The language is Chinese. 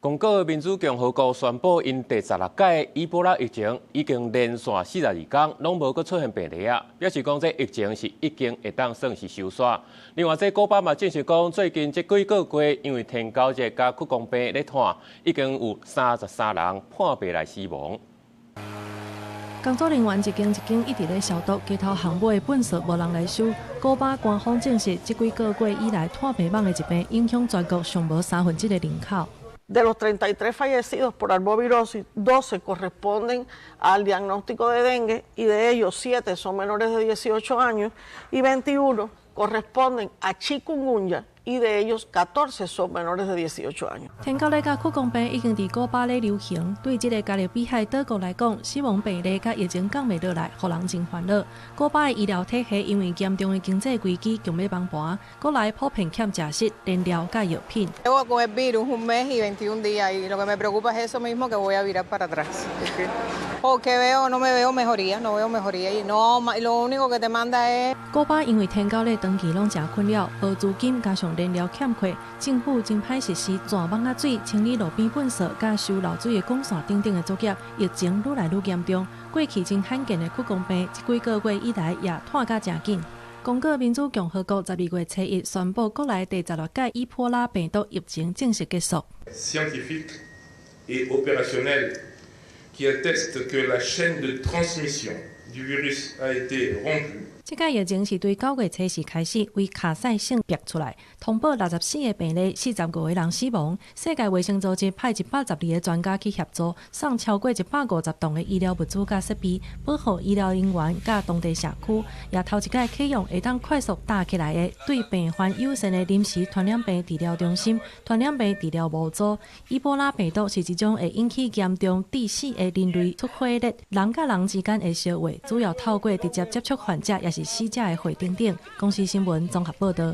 公国民主共和国宣布，因第16届伊波拉疫情已经连续42天，拢无阁出现病例啊，表示讲这疫情是已经会当算是收煞。另外，这古巴嘛证实讲，最近这几个月因为天狗热加屈公病咧拖，已经有33人破病来死亡。 工作人员一间一直咧消毒，街头巷尾的粪扫无人来收。古巴官方证实，这几个月以来，炭疱蠓的疾病影响全国尚无1/3的人口。 De los 33 fallecidos por arbovirosis, 12 corresponden al diagnóstico de dengue y de ellos 7 son menores de 18 años y 21 corresponden a chikungunya y de ellos 14 son menores de 18 años. 天狗类甲屈公病已经伫古巴咧流行，对这个家己被害岛国来讲，死亡病例甲疫情降袂落来，互人真烦恼。古巴的医疗体系因为严重的经济危机强要崩盘，国内普遍欠食食、燃料甲药品。 Llevo con el virus un mes y 21 días y lo que me preocupa es eso mismo que voy a virar para atrás. Porque no me veo mejoría, no veo mejoría y no, lo único que te manda es。古巴因为天狗类长期拢真困扰，无资金加上燃料欠缺，政府真歹实施全网啊水、清理路边粪扫、甲收漏水的管线等等的作业，疫情愈来愈严重。过去真罕见的屈公病，这几个月以来也拖甲真紧。公国民主共和国12月初1宣布，国内第16届伊波拉病毒疫情正式结束。 Scientifique et opérationnel qui atteste que la chaîne de transmission du virus a été rompue. 这届疫情是对9月初4开始为卡塞省逼出来，通报64个病例，45个人死亡。世界卫生组织派112个专家去协助，送超过150吨的医疗物资甲设备，保护医疗人员甲当地社区。也头一届启用会当快速搭起来的对病患友善的临时传染病治疗中心、传染病治疗模组。伊波拉病毒是一种会引起严重致死的人类出血热，人甲人之间的相话，主要透过直接接触患者也是死者的血等等。公司新闻综合报道。